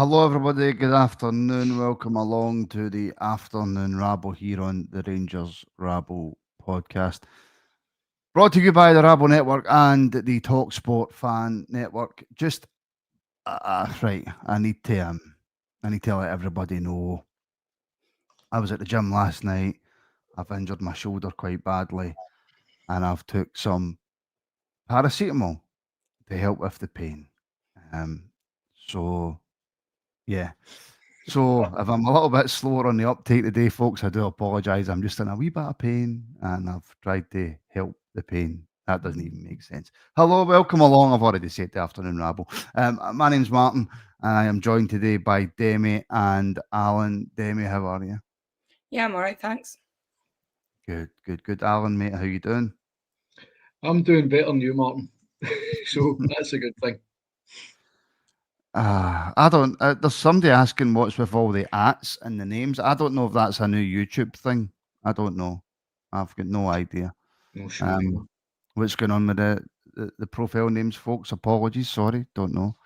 Hello, everybody. Good afternoon. Welcome along to the afternoon rabble here on the Rangers Rabble Podcast. Brought to you by the Rabble Network and the Talk Sport Fan Network. Just right, I need to let everybody know. I was at the gym last night. I've injured my shoulder quite badly, and I've took some paracetamol to help with the pain. So yeah. So if I'm a little bit slower on the uptake today, folks, I do apologise. I'm just in a wee bit of pain, and I've tried to help the pain. That doesn't even make sense. Hello, welcome along. I've already said the afternoon rabble. My name's Martin, and I am joined today by Demi and Alan. Demi, how are you? Yeah, I'm all right, thanks. Good. Alan, mate, how you doing? I'm doing better than you, Martin. So that's a good thing. I don't. There's somebody asking what's with all the ats and the names. I don't know if that's a new YouTube thing. I don't know. I've got no idea. No sure either. What's going on with the profile names, folks? Apologies, sorry, don't know.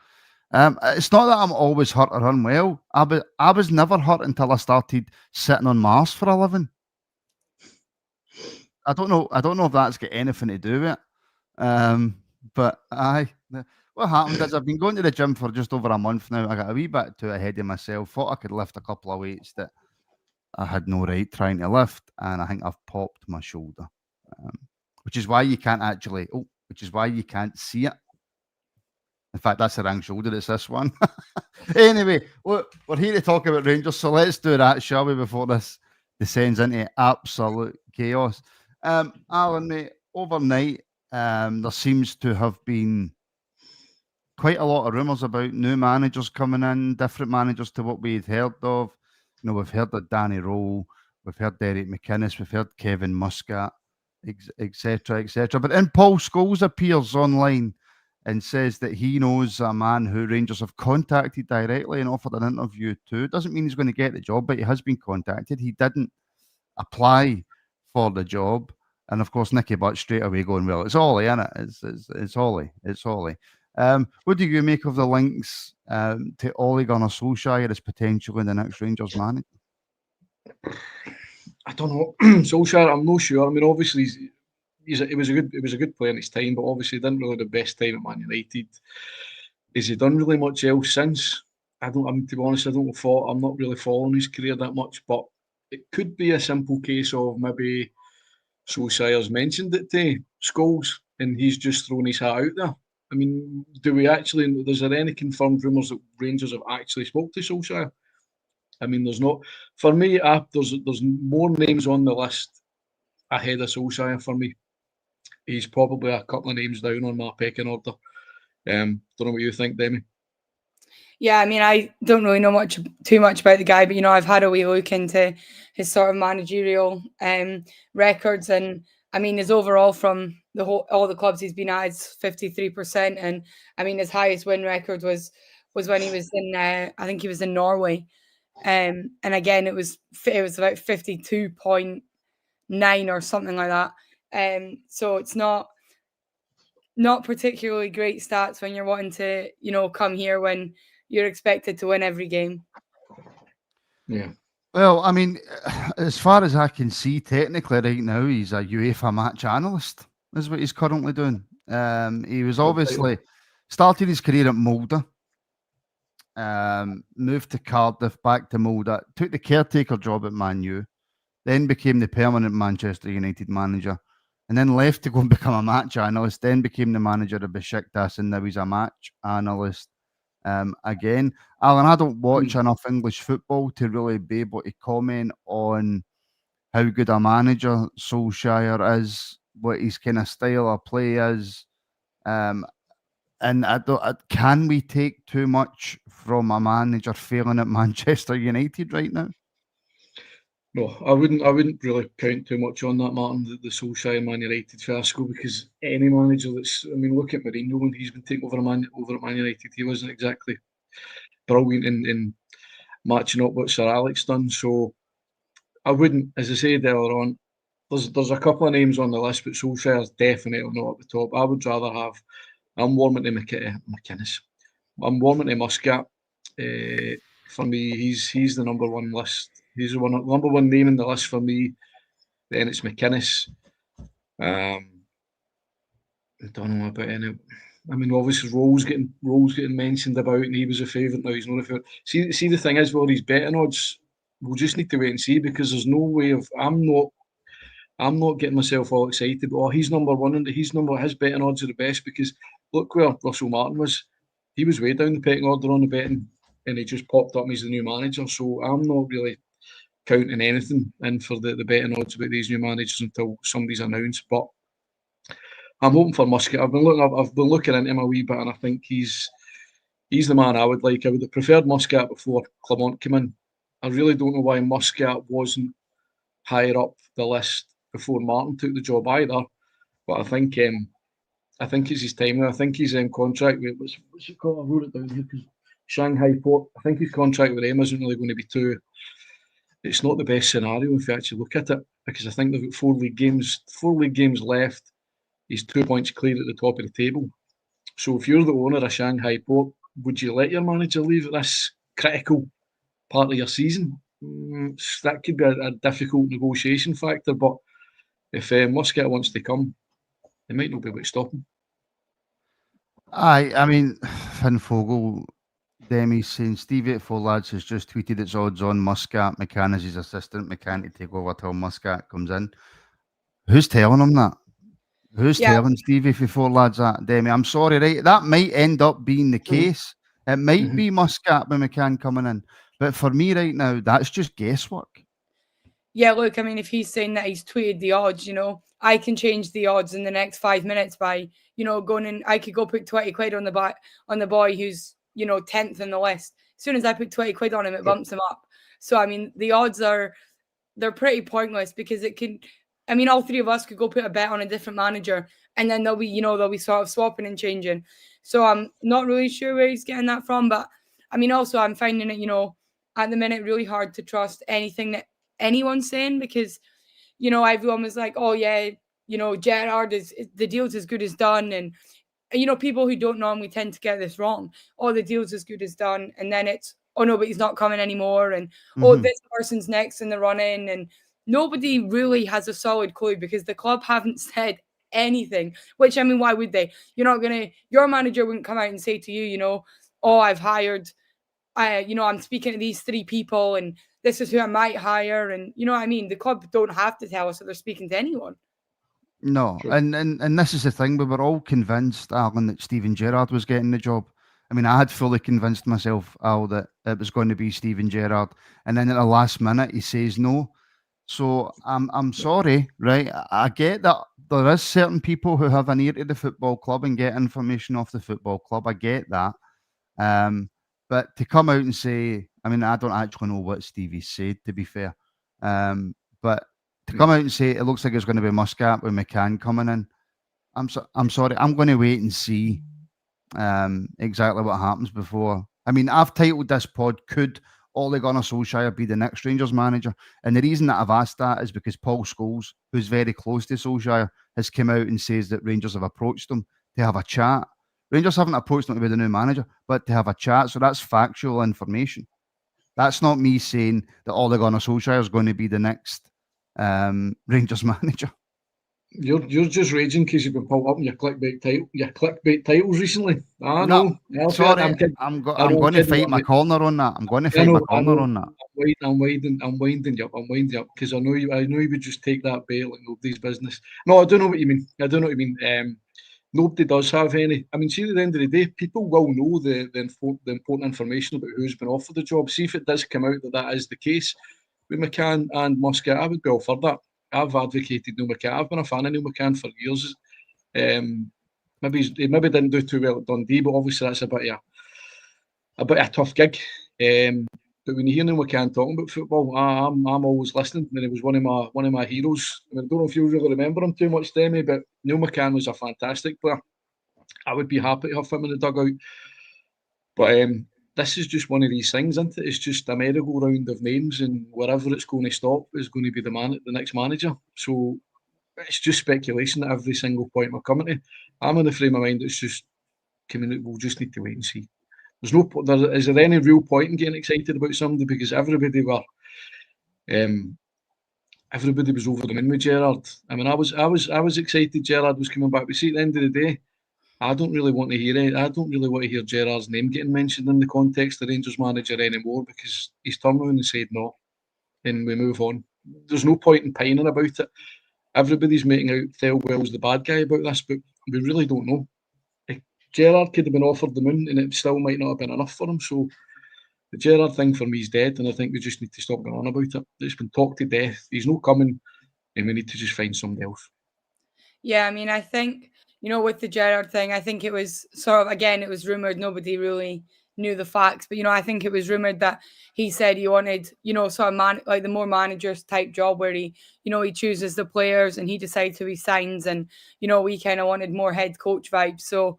It's not that I'm always hurt or unwell. I was never hurt until I started sitting on Mars for a living. I don't know if that's got anything to do with it. But what happened is I've been going to the gym for just over a month now. I got a wee bit too ahead of myself. Thought I could lift a couple of weights that I had no right trying to lift, and I think I've popped my shoulder, which is why you can't actually. Which is why you can't see it. In fact, that's the wrong shoulder. It's this one. Anyway, look, we're here to talk about Rangers, so let's do that, shall we? Before this descends into absolute chaos. Alan, mate, overnight, there seems to have been quite a lot of rumours about new managers coming in, different managers to what we'd heard of. You know, we've heard of Danny Rowe, we've heard Derek McInnes, we've heard Kevin Muscat, etc., etc. But then Paul Scholes appears online and says that he knows a man who Rangers have contacted directly and offered an interview to. Doesn't mean he's going to get the job, but he has been contacted. He didn't apply for the job. And of course, Nicky Butt straight away going, well, it's Ollie, isn't it? It's Ollie. It's Ollie. What do you make of the links to Ole Gunnar Solskjaer as potentially the next Rangers manager? I don't know. Solskjaer, I'm not sure. I mean, obviously, he was a good player in his time, but obviously didn't really have the best time at Man United. Has he done really much else since? I mean, to be honest, I'm not really following his career that much, but it could be a simple case of maybe Solskjaer's mentioned it to Scholes and he's just thrown his hat out there. I mean, is there any confirmed rumours that Rangers have actually spoke to Solskjaer? I mean, there's not. For me, there's more names on the list ahead of Solskjaer for me. He's probably a couple of names down on my pecking order. Don't know what you think, Demi. Yeah, I mean, I don't really know too much about the guy, but I've had a wee look into his sort of managerial records, and I mean, his overall from all the clubs he's been at is 53%, and I mean, his highest win record was when he was in I think he was in Norway, and again it was about 52.9 or something like that. So it's not particularly great stats when you're wanting to come here when you're expected to win every game. Yeah. Well, I mean, as far as I can see, technically right now, he's a UEFA match analyst, is what he's currently doing. He was obviously started his career at Molde, moved to Cardiff, back to Molde, took the caretaker job at Man U, then became the permanent Manchester United manager, and then left to go and become a match analyst, then became the manager of Besiktas, and now he's a match analyst again. Alan, I don't watch enough English football to really be able to comment on how good a manager Solskjaer is, what his kind of style of play is. And can we take too much from a manager failing at Manchester United right now? No, I wouldn't really count too much on that, Martin, the Solskjaer Man United fiasco, because any manager look at Mourinho when he's been taken over at Man United, he wasn't exactly brilliant in matching up what Sir Alex done. So I wouldn't, as I said earlier on, there's a couple of names on the list, but Solskjaer's definitely not at the top. I'm warming to McInnes. I'm warming to Muscat. For me, he's the number one list. He's the number one name in the list for me. Then it's McInnes. I don't know about any. I mean, obviously, Rolls getting mentioned about, and he was a favourite. Now he's not a favourite. See, the thing is, well, these betting odds, we'll just need to wait and see, because there's no way of. I'm not getting myself all excited. Oh, he's number one, and his betting odds are the best, because look where Russell Martin was. He was way down the pecking order on the betting, and he just popped up as the new manager. So I'm not really counting anything in for the betting odds about these new managers until somebody's announced. But I'm hoping for Muscat. I've been looking into him a wee bit, and I think he's the man I would like. I would have preferred Muscat before Clement came in. I really don't know why Muscat wasn't higher up the list before Martin took the job either. But I think it's his time now. I think his contract with what's it called? I wrote it down here, because Shanghai Port. I think his contract with them isn't really going to be too. It's not the best scenario if you actually look at it, because I think they've got 4 league games left. He's 2 points clear at the top of the table. So if you're the owner of Shanghai Port, would you let your manager leave at this critical part of your season? That could be a difficult negotiation factor. But if Muscat wants to come, they might not be able to stop him. I mean, Finn Fogel, Demi's saying Stevie at Four Lads has just tweeted it's odds on Muscat, McCann as his assistant, McCann to take over till Muscat comes in. Who's telling him that? Who's telling Stevie for Four Lads that, Demi? I'm sorry, right? That might end up being the case. It might be Muscat with McCann coming in. But for me right now, that's just guesswork. Yeah, look, I mean, if he's saying that he's tweeted the odds, I can change the odds in the next 5 minutes by, going in. I could go put 20 quid on the boy who's, 10th in the list. As soon as I put 20 quid on him, it bumps him up. So, I mean, the odds they're pretty pointless, because it can, I mean, all three of us could go put a bet on a different manager, and then they'll be sort of swapping and changing. So I'm not really sure where he's getting that from. But I mean, also I'm finding it, at the minute, really hard to trust anything that anyone's saying, because, everyone was like, oh yeah, Gerrard the deal's as good as done. And, people who don't normally tend to get this wrong. Oh, the deal's as good as done. And then it's, oh no, but he's not coming anymore. And, oh, this person's next in the run-in. And nobody really has a solid clue, because the club haven't said anything, which, I mean, why would they? Your manager wouldn't come out and say to you, oh, I've hired, I'm speaking to these 3 people and this is who I might hire. And, I mean, the club don't have to tell us that they're speaking to anyone. No, sure. And this is the thing, we were all convinced, Alan, that Steven Gerrard was getting the job. I mean, I had fully convinced myself, Al, that it was going to be Steven Gerrard. And then at the last minute, he says no. So I'm sorry, right? I get that there is certain people who have an ear to the football club and get information off the football club. I get that. But to come out and say, I mean, I don't actually know what Stevie said, to be fair. But to come out and say it looks like it's going to be Muscat with McCann coming in, I'm sorry. I'm going to wait and see exactly what happens before. I mean, I've titled this pod, Could Ole Gunnar Solskjaer be the next Rangers manager? And the reason that I've asked that is because Paul Scholes, who's very close to Solskjaer, has come out and says that Rangers have approached him to have a chat. Rangers haven't approached him to be the new manager, but to have a chat. So that's factual information. That's not me saying that Ole Gunnar Solskjaer is going to be the next Rangers manager. You're just raging because you've been pulled up in your clickbait titles recently. No, sorry, I'm going to fight my corner on that. I'm going to fight my corner on that. I'm winding you up because I know you would just take that bail like nobody's business. No, I don't know what you mean. Nobody does have any. I mean, see, at the end of the day, people will know the important information about who's been offered the job. See if it does come out that is the case with McCann and Muscat, I would be all for that. I've advocated Neil McCann. I've been a fan of Neil McCann for years. Maybe he didn't do too well at Dundee, but obviously that's a bit of a tough gig. But when you hear Neil McCann talking about football, I'm always listening. And he was one of my heroes. I don't know if you really remember him too much, Demi, but Neil McCann was a fantastic player. I would be happy to have him in the dugout. But this is just one of these things, isn't it? It's just a merry-go-round of names, and wherever it's going to stop is going to be the next manager. So it's just speculation at every single point we're coming to. I'm in the frame of mind. It's just we'll just need to wait and see. Is there any real point in getting excited about somebody, because everybody was over the moon with Gerrard. I mean, I was excited Gerrard was coming back. But see, at the end of the day, I don't really want to hear it. I don't really want to hear Gerrard's name getting mentioned in the context of Rangers manager anymore, because he's turned around and said no, and we move on. There's no point in pining about it. Everybody's making out Thelwell's the bad guy about this, but we really don't know. Gerrard could have been offered the moon and it still might not have been enough for him. So the Gerrard thing for me is dead, and I think we just need to stop going on about it. It's been talked to death. He's not coming, and we need to just find somebody else. Yeah, I mean, I think, with the Gerrard thing, I think it was sort of, again, it was rumoured. Nobody really knew the facts. But, I think it was rumoured that he said he wanted, sort of like the more managers type job where he, he chooses the players and he decides who he signs. And, we kind of wanted more head coach vibes. So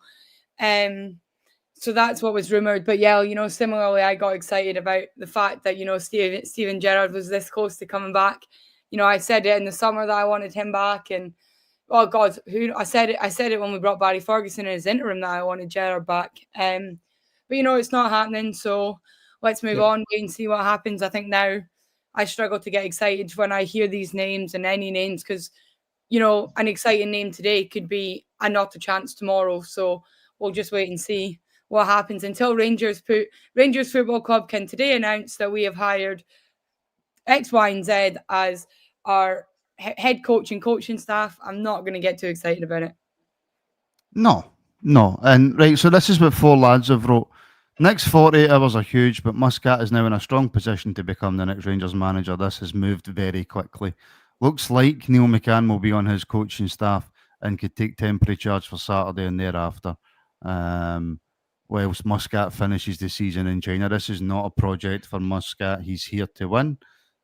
that's what was rumoured. But yeah, similarly, I got excited about the fact that, Steven Gerrard was this close to coming back. I said it in the summer that I wanted him back, and oh God, I said it when we brought Barry Ferguson in his interim that I wanted Gerrard back. But it's not happening. So let's move on, wait and see what happens. I think now I struggle to get excited when I hear these names and any names, because an exciting name today could be a not a chance tomorrow. So we'll just wait and see what happens until Rangers Football Club can today announce that we have hired X, Y, and Z as our head coach and coaching staff. I'm not going to get too excited about it. No. And right, so this is what 4 lads have wrote. Next 48 hours are huge, but Muscat is now in a strong position to become the next Rangers manager. This has moved very quickly. Looks like Neil McCann will be on his coaching staff and could take temporary charge for Saturday and thereafter. Whilst Muscat finishes the season in China. This is not a project for Muscat. He's here to win.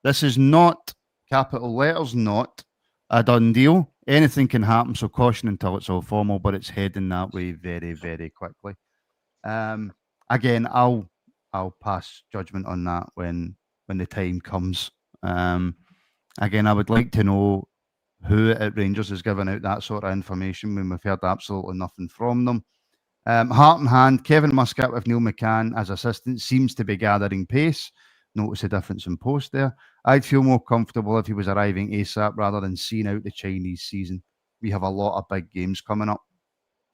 This is not, capital letters, not a done deal. Anything can happen, so caution until it's all formal, but it's heading that way very, very quickly. Again, I'll pass judgment on that when the time comes. Again, I would like to know who at Rangers is giving out that sort of information when we've heard absolutely nothing from them. Heart in hand, Kevin Muscat with Neil McCann as assistant seems to be gathering pace. Notice the difference in post there. I'd feel more comfortable if he was arriving ASAP rather than seeing out the Chinese season. We have a lot of big games coming up.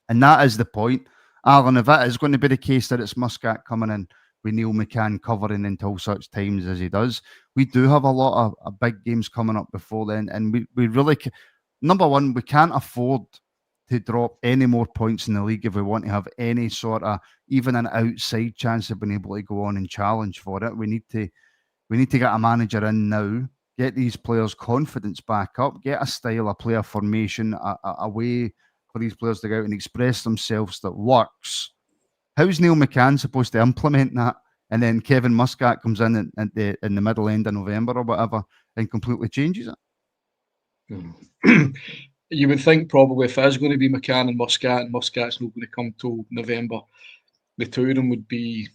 And that is the point. Alan, if it is going to be the case that it's Muscat coming in with Neil McCann covering until such times as he does, we do have a lot of big games coming up before then. And we really, number one, we can't afford to drop any more points in the league if we want to have any sort of, even an outside chance of being able to go on and challenge for it. We need to get a manager in now, get these players' confidence back up, get a style, a player formation, a way for these players to go out and express themselves that works. How's Neil McCann supposed to implement that? And then Kevin Muscat comes in the middle end of November or whatever and completely changes it. You would think probably if it is going to be McCann and Muscat's not going to come till November, the two of them would be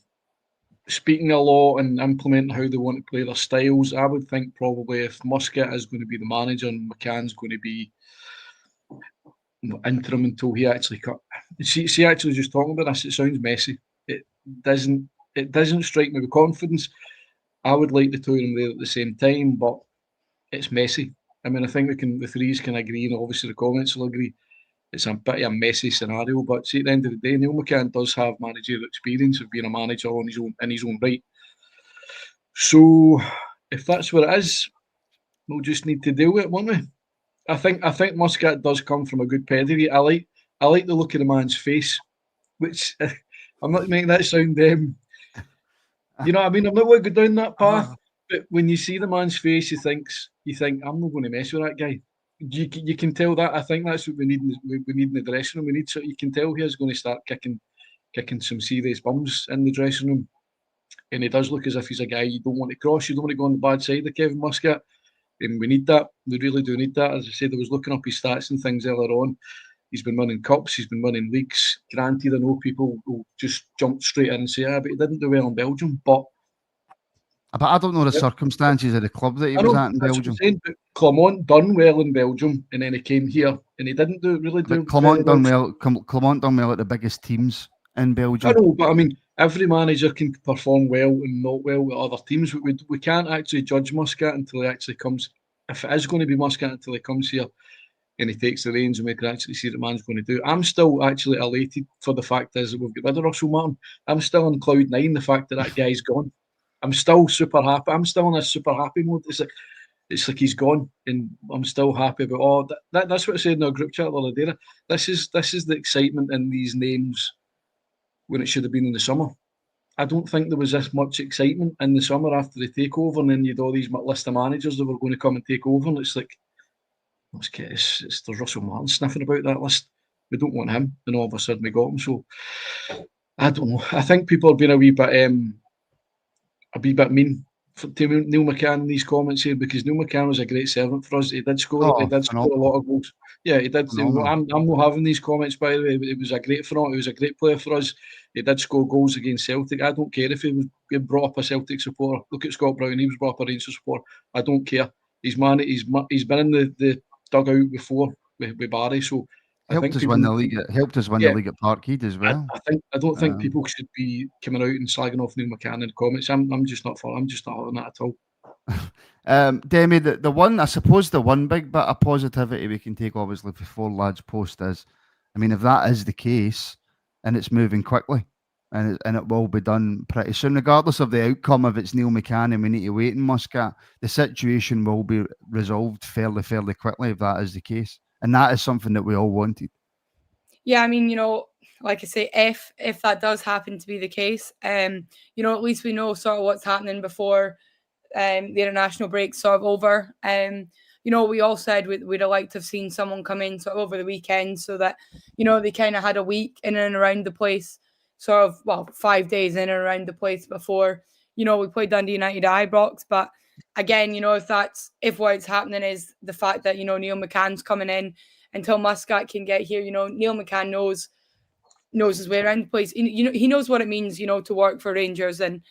speaking a lot and implementing how they want to play their styles. I would think probably if Muscat is going to be the manager and McCann's going to be interim until he actually cut. See, actually just talking about this, it sounds messy. It doesn't strike me with confidence. I would like the two of them there at the same time, but it's messy. I mean, I think the threes can agree, and obviously the comments will agree. It's a bit of a messy scenario, but see, at the end of the day, Neil McCann does have managerial experience of being a manager in his own right. So, if that's what it is, we'll just need to deal with it, won't we? I think Muscat does come from a good pedigree. I like the look of the man's face, which I'm not making that sound. You know what I mean? I'm not going to go down that path. But when you see the man's face, you think I'm not going to mess with that guy. You can tell that. I think that's what we need. We need in the dressing room. You can tell he's going to start kicking some serious bums in the dressing room, and he does look as if he's a guy you don't want to cross. You don't want to go on the bad side of Kevin Muscat, and we need that. We really do need that. As I said, I was looking up his stats and things earlier on. He's been winning cups. He's been winning leagues. Granted, I know people will just jump straight in and say, but he didn't do well in Belgium, But I don't know the circumstances of the club that he was at in Belgium. But Clermont done well in Belgium, and then he came here, and he didn't really do. Clermont done well. Clermont done well at the biggest teams in Belgium. I know, but I mean, every manager can perform well and not well with other teams. We can't actually judge Muscat until he actually comes. If it is going to be Muscat until he comes here and he takes the reins and we can actually see what the man's going to do. I'm still actually elated for the fact is that we've got rid of Russell Martin. I'm still on cloud nine, the fact that guy's gone. I'm still super happy. I'm still in a super happy mode. It's like he's gone, and I'm still happy about that's what I said in our group chat the other day. This is the excitement in these names when it should have been in the summer. I don't think there was this much excitement in the summer after the takeover, and then you had all these list of managers that were going to come and take over, and it's like, there's Russell Martin sniffing about that list. We don't want him, and all of a sudden we got him. So I don't know. I think people are being a wee bit mean to Neil McCann in these comments here, because Neil McCann was a great servant for us. He did score a lot of goals. Yeah, he did. I'm not having these comments, by the way. It was a great front. He was a great player for us. He did score goals against Celtic. I don't care if he was brought up a Celtic supporter. Look at Scott Brown. He was brought up a Rangers supporter. I don't care. He's been in the dugout before with Barry. So helped us win the league at Parkhead as well. I don't think people should be coming out and slagging off Neil McCann in the comments. I'm just not on that at all. Demi, the one big bit of positivity we can take, obviously, for four lads post is, I mean, if that is the case and it's moving quickly and it will be done pretty soon, regardless of the outcome, if it's Neil McCann and we need to wait in Muscat, the situation will be resolved fairly quickly if that is the case. And that is something that we all wanted. Yeah, I mean, like I say, if that does happen to be the case, at least we know sort of what's happening before the international break sort of over. We all said we'd have liked to have seen someone come in sort of over the weekend so that, they kind of had a week in and around the place, 5 days in and around the place before, we played Dundee United at Ibrox. But again, if what's happening is the fact that, Neil McCann's coming in until Muscat can get here, Neil McCann knows his way around the place. He knows what it means, to work for Rangers, and,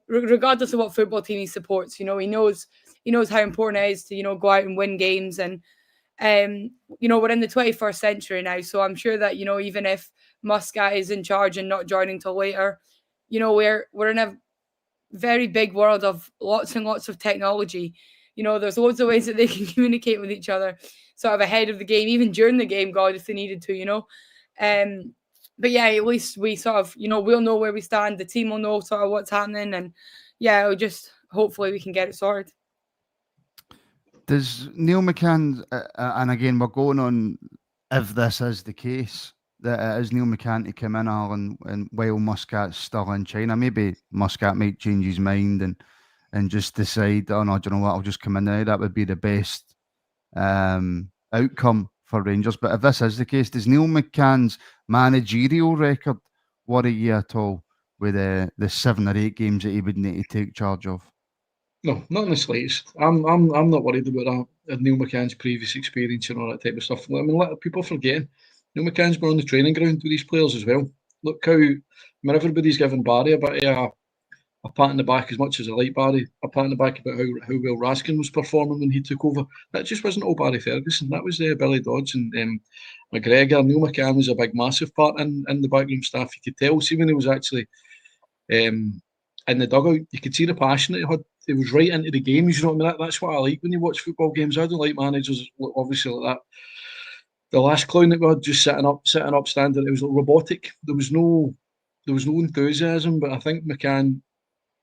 regardless of what football team he supports, he knows how important it is to, go out and win games. And, we're in the 21st century now. So I'm sure that, even if Muscat is in charge and not joining till later, we're in a very big world of lots and lots of technology. There's loads of ways that they can communicate with each other sort of ahead of the game, even during the game, God, if they needed to, But yeah, at least we sort of, we'll know where we stand. The team will know sort of what's happening. And yeah, hopefully we can get it sorted. Does Neil McCann, and again, we're going on if this is the case, that it is Neil McCann to come in, Alan, and while Muscat's still in China, maybe Muscat might change his mind and just decide, oh no, do you know what, I'll just come in now. That would be the best outcome for Rangers. But if this is the case, does Neil McCann's managerial record worry you at all with the 7 or 8 games that he would need to take charge of? No, not in the slightest. I'm not worried about Neil McCann's previous experience and all that type of stuff. I mean, people forgetting Neil McCann's been on the training ground with these players as well. Look everybody's given Barry a bit of a pat in the back, as much as I like Barry, a pat in the back about how well Raskin was performing when he took over. That just wasn't all Barry Ferguson. That was Billy Dodds and McGregor. Neil McCann was a massive part in the backroom staff. You could tell, see when he was actually in the dugout, you could see the passion that he had. He was right into the games, you know what I mean? That's what I like when you watch football games. I don't like managers, obviously, like that. The last clown that we had just sitting up standing, it was robotic. There was no enthusiasm, but I think McCann,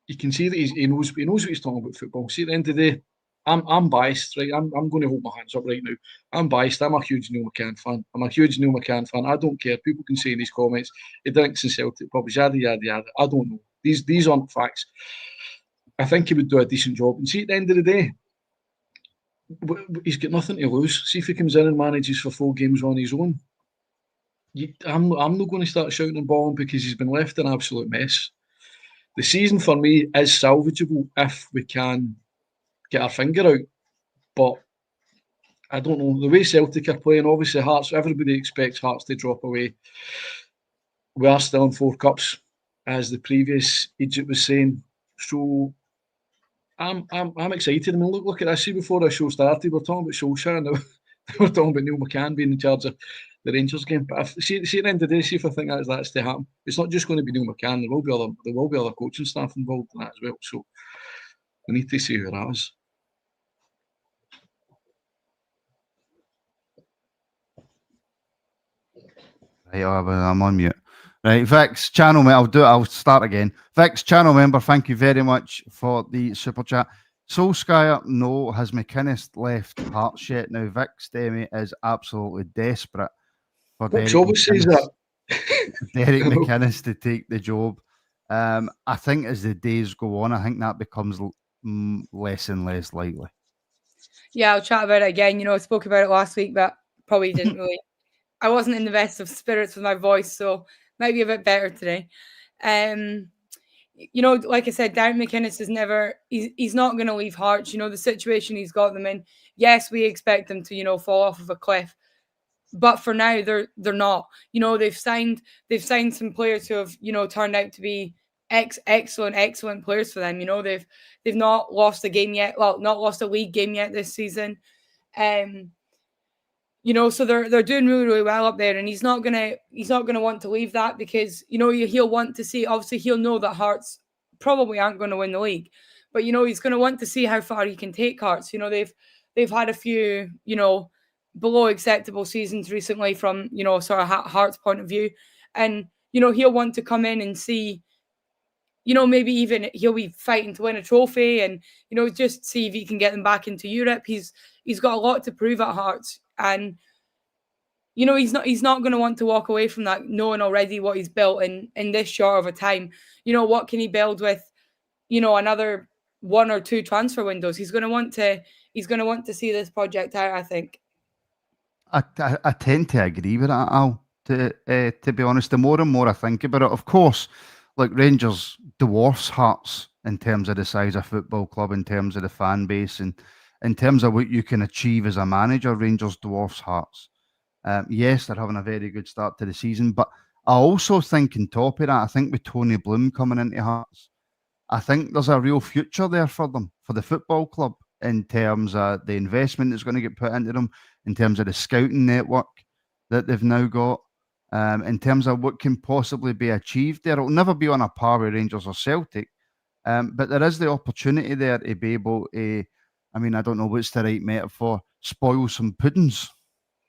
you can see that he knows what he's talking about football. See, at the end of the day, I'm biased, right? I'm going to hold my hands up right now. I'm biased. I'm a huge Neil McCann fan. I don't care. People can say in these comments, he drinks in Celtic pubs, yada yada yada. I don't know. These aren't facts. I think he would do a decent job. And see, at the end of the day, he's got nothing to lose. See if he comes in and manages for 4 games on his own. I'm not going to start shouting and bawling because he's been left an absolute mess. The season for me is salvageable if we can get our finger out. But I don't know. The way Celtic are playing, obviously Hearts, everybody expects Hearts to drop away. We are still in 4 cups, as the previous Egypt was saying. So I'm excited. I mean, look at this. See, before the show started, we're talking about Solskjaer, and we're talking about Neil McCann being in charge of the Rangers game. But see at the end of the day, see if I think that's to happen. It's not just going to be Neil McCann. There will be other coaching staff involved in that as well. So we need to see who that is. Right, I'm on mute. Right, Vix, channel member. I'll start again. Vix, channel member, thank you very much for the super chat. Solskjaer, no. Has McInnes left Hearts yet? Now, Vix Demi is absolutely desperate for Derek McInnes to take the job. I think as the days go on, I think that becomes less and less likely. Yeah, I'll chat about it again. I spoke about it last week, but probably didn't really. I wasn't in the best of spirits with my voice, so might be a bit better today. Like I said, Derek McInnes is never. He's not going to leave Hearts. The situation he's got them in. Yes, we expect them to fall off of a cliff, but for now they're not. They've signed some players who have turned out to be excellent players for them. They've not lost a game yet. Well, not lost a league game yet this season. So they're doing really, really well up there, and he's not gonna want to leave that because he'll want to see. Obviously, he'll know that Hearts probably aren't going to win the league, but he's going to want to see how far he can take Hearts. They've had a few below acceptable seasons recently from sort of Hearts' point of view, and he'll want to come in and see. Maybe even he'll be fighting to win a trophy, and just see if he can get them back into Europe. He's got a lot to prove at Hearts. And he's not going to want to walk away from that, knowing already what he's built in this short of a time. What can he build with another 1 or 2 transfer windows? He's going to want to see this project out, I think. I tend to agree with that, Al. To be honest, the more and more I think about it, of course, like Rangers dwarfs Hearts in terms of the size of football club, in terms of the fan base, and in terms of what you can achieve as a manager. Rangers dwarfs Hearts. Yes, they're having a very good start to the season, but I also think on top of that, I think with Tony Bloom coming into Hearts, I think there's a real future there for them, for the football club, in terms of the investment that's going to get put into them, in terms of the scouting network that they've now got, in terms of what can possibly be achieved there. It'll never be on a par with Rangers or Celtic, but there is the opportunity there to be able to, I don't know what's the right metaphor, spoil some puddings.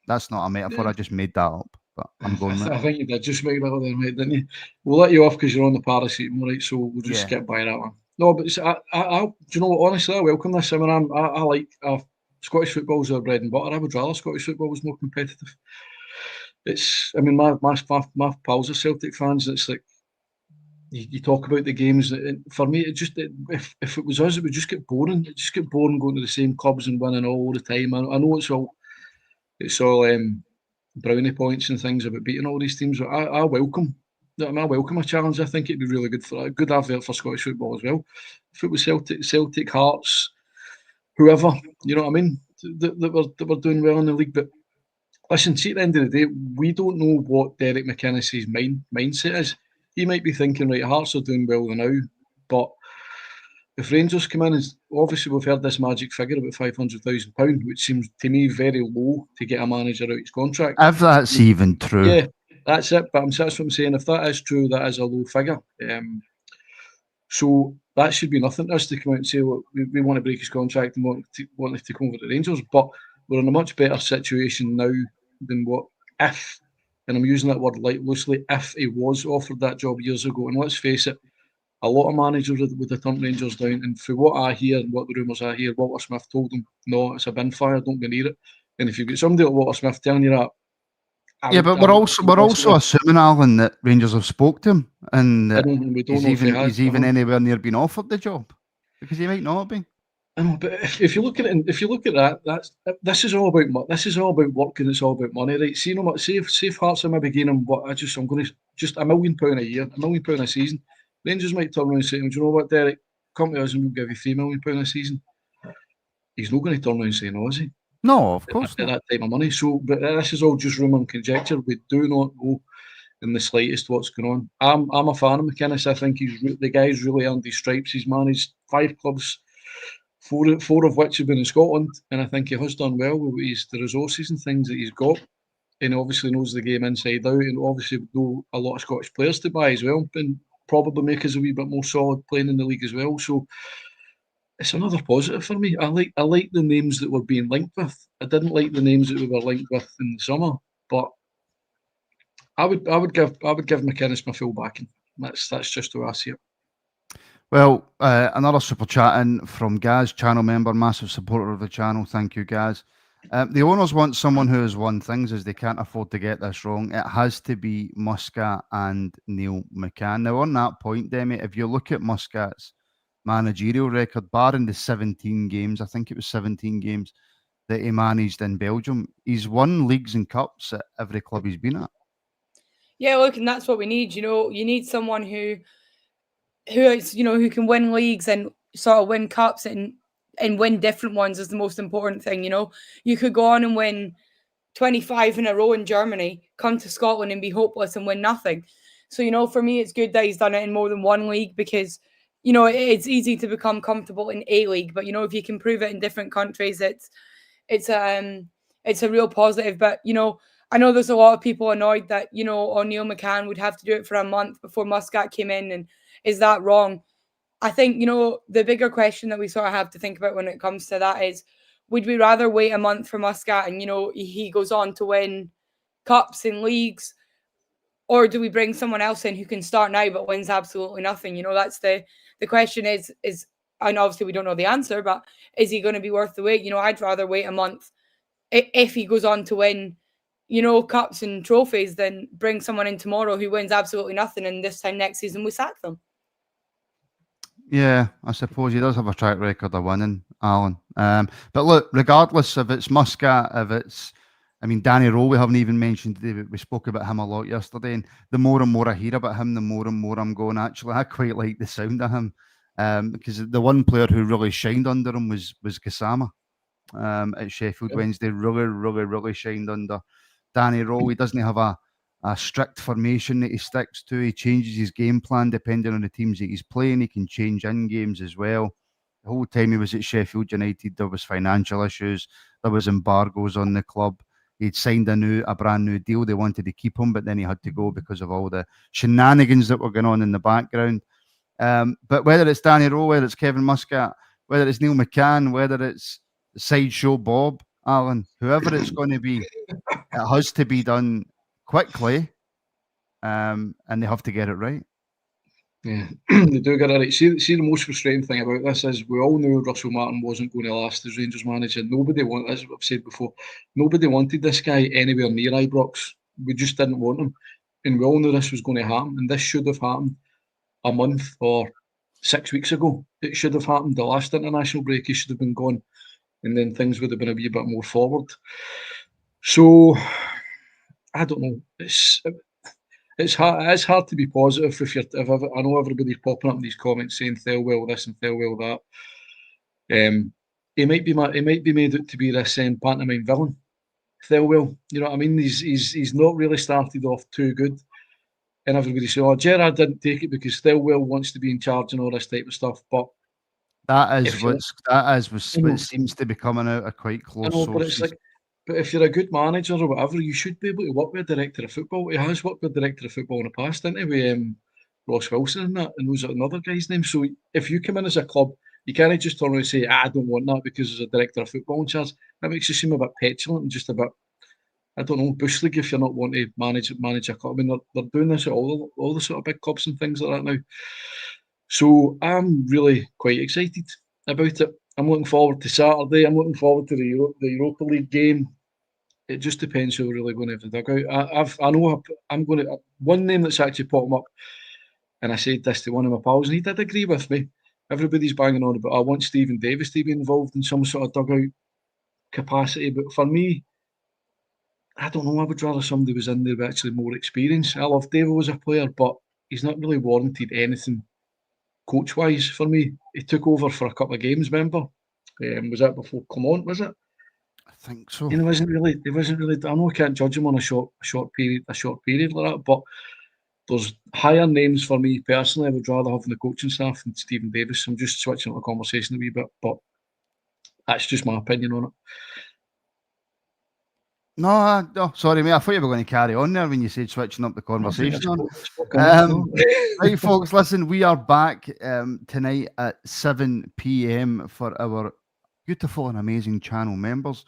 That's not a metaphor, I just made that up, but I'm going with it. I think you did just make that up there, mate, didn't you? We'll let you off because you're on the paracetamol, right, so we'll just skip by that one. No, but I do you know what, honestly, I welcome this. I like Scottish football's our bread and butter. I would rather Scottish football was more competitive. My pals are Celtic fans, it's like, you talk about the games. For me, if it was us, it would just get boring. It'd just get boring going to the same clubs and winning all the time. I know it's all brownie points and things about beating all these teams. But I welcome a challenge. I think it'd be really good for a good advert for Scottish football as well. If it was Celtic, Hearts, whoever, you know what I mean, that were doing well in the league. But listen, see, at the end of the day, we don't know what Derek McInnes' mindset is. He might be thinking, right, Hearts are doing well now, but if Rangers come in, obviously we've heard this magic figure about £500,000, which seems to me very low to get a manager out his contract. If that's even true. Yeah, that's it. But that's what I'm saying. If that is true, that is a low figure. So that should be nothing to us to come out and say, look, we want to break his contract and want to take over the Rangers. But we're in a much better situation now than what if, and I'm using that word loosely, if he was offered that job years ago. And let's face it, a lot of managers would have turned Rangers down. And for what I hear and what the rumours I hear, Walter Smith told them, no, it's a bin fire, don't go near it. And if you've got somebody like Walter Smith telling you that, we're also assuming, Alan, that Rangers have spoke to him and that he's even anywhere near being offered the job, because he might not be. I know, but if you look at that, this is all about work and it's all about money, right? See, if Hearts are maybe gaining I'm going to just £1 million a year, £1 million a season. Rangers might turn around and say, do you know what, Derek, come to us and we'll give you £3 million a season. He's not going to turn around and say no, is he? No, of course not. At that type of money. So, but this is all just rumour and conjecture. We do not know in the slightest what's going on. I'm a fan of McInnes. I think the guy's really earned his stripes. He's managed 5 clubs, four of which have been in Scotland, and I think he has done well with the resources and things that he's got. and obviously knows the game inside out, and obviously know a lot of Scottish players to buy as well, and probably make us a wee bit more solid playing in the league as well. So it's another positive for me. I like the names that we're being linked with. I didn't like the names that we were linked with in the summer, but I would give McInnes my full backing. That's just how I see it. Well, another super chat in from Gaz, channel member, massive supporter of the channel. Thank you, Gaz. The owners want someone who has won things, as they can't afford to get this wrong. It has to be Muscat and Neil McCann. Now, on that point, Demi, if you look at Muscat's managerial record, barring the 17 games, I think it was 17 games that he managed in Belgium, he's won leagues and cups at every club he's been at. Yeah, look, and that's what we need. You know, you need someone who is, you know, who can win leagues and sort of win cups and win different ones is the most important thing. You know, you could go on and win 25 in a row in Germany, come to Scotland and be hopeless and win nothing. So, you know, for me, it's good that he's done it in more than one league because, you know, it's easy to become comfortable in a league, but you know, if you can prove it in different countries, it's a real positive. But you know, I know there's a lot of people annoyed that, you know, O'Neill McCann would have to do it for a month before Muscat came in, and is that wrong? I think, you know, the bigger question that we sort of have to think about when it comes to that is, would we rather wait a month for Muscat and, you know, he goes on to win cups and leagues, or do we bring someone else in who can start now but wins absolutely nothing? You know, that's the question is, and obviously we don't know the answer, but is he going to be worth the wait? You know, I'd rather wait a month if he goes on to win, you know, cups and trophies than bring someone in tomorrow who wins absolutely nothing, and this time next season we sack them. Yeah, I suppose he does have a track record of winning, Alan. But look, regardless if it's Muscat, if it's, I mean, Danny Rowe, we haven't even mentioned today, but we spoke about him a lot yesterday. And the more and more I hear about him, the more and more I'm going, actually, I quite like the sound of him. Because the one player who really shined under him was Gassama at Sheffield Wednesday. Really shined under Danny Rowe. He doesn't have a strict formation that he sticks to. He changes his game plan depending on the teams that he's playing. He can change in games as well. The whole time he was at Sheffield United, there was financial issues. There was embargoes on the club. He'd signed a brand new deal. They wanted to keep him, but then he had to go because of all the shenanigans that were going on in the background. But whether it's Danny Rowe, whether it's Kevin Muscat, whether it's Neil McCann, whether it's Sideshow Bob, Alan, whoever it's going to be, it has to be done quickly, and they have to get it right. Yeah, they do get it right. See, the most frustrating thing about this is we all knew Russell Martin wasn't going to last as Rangers manager. Nobody wanted, as I've said before, nobody wanted this guy anywhere near Ibrox. We just didn't want him, and we all knew this was going to happen. And this should have happened a month or 6 weeks ago. It should have happened the last international break. He should have been gone, and then things would have been a wee bit more forward. So I don't know. It's hard to be positive I know everybody's popping up in these comments saying Thelwell this and Thelwell that. He might be made out to be this pantomime villain, Thelwell. You know what I mean? He's not really started off too good, and everybody say, "Oh, Gerrard didn't take it because Thelwell wants to be in charge and all this type of stuff." But that is what seems to be coming out of quite close sources. But it's like, but if you're a good manager or whatever, you should be able to work with a director of football. He has worked with a director of football in the past, didn't he? With Ross Wilson and that, and those are another guy's name. So if you come in as a club, you can't just turn around and say, I don't want that because there's a director of football in charge. That makes you seem a bit petulant and just a bit, I don't know, bush league if you're not wanting to manage a club. I mean, they're doing this at all the sort of big clubs and things like that now. So I'm really quite excited about it. I'm looking forward to Saturday. I'm looking forward to the Europa League game. It just depends who we're really going to have the dugout. I know I'm going to one name that's actually popped up, and I said this to one of my pals, and he did agree with me. Everybody's banging on about I want Stephen Davis to be involved in some sort of dugout capacity, but for me, I don't know. I would rather somebody was in there with actually more experience. I love Davis as a player, but he's not really warranted anything coach-wise for me. He took over for a couple of games, remember? Was that before Clement, was it? I think so. He wasn't really. I know I can't judge him on a short period like that, but there's higher names for me personally. I would rather have in the coaching staff than Stephen Davis. I'm just switching up the conversation a wee bit, but that's just my opinion on it. No, sorry, mate. I thought you were going to carry on there when you said switching up the conversation. Right, folks, listen, we are back tonight at 7 p.m. for our beautiful and amazing channel members.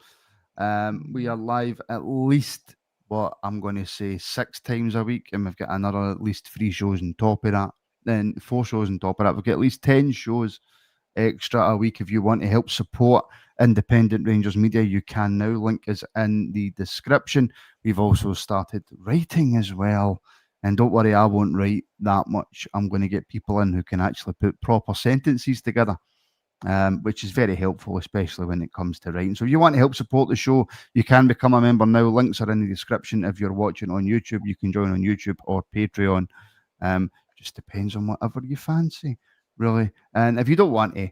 We are live at least, what I'm going to say, 6 times a week, and we've got another at least 3 shows on top of that. Then 4 shows on top of that. We've got at least 10 shows extra a week. If you want to help support independent Rangers media, you can now. Link is in the description. We've also started writing as well. And don't worry, I won't write that much. I'm going to get people in who can actually put proper sentences together, which is very helpful, especially when it comes to writing. So if you want to help support the show, you can become a member now. Links are in the description. If you're watching on YouTube, you can join on YouTube or Patreon. Just depends on whatever you fancy, really. And if you don't want to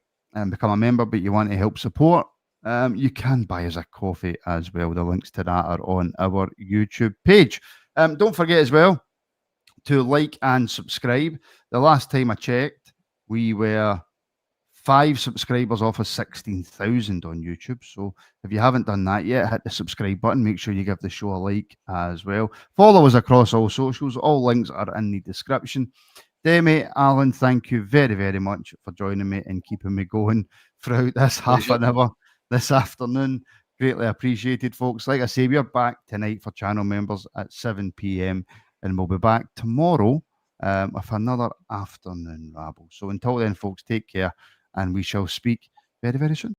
become a member, but you want to help support, you can buy us a coffee as well. The links to that are on our YouTube page. Don't forget as well to like and subscribe. The last time I checked, we were 5 subscribers off of 16,000 on YouTube. So if you haven't done that yet, hit the subscribe button. Make sure you give the show a like as well. Follow us across all socials. All links are in the description. Demi, Alan, thank you very, very much for joining me and keeping me going throughout this half an hour this afternoon. Greatly appreciated, folks. Like I say, we're back tonight for channel members at 7 p.m. and we'll be back tomorrow with another afternoon rabble. So until then, folks, take care and we shall speak very, very soon.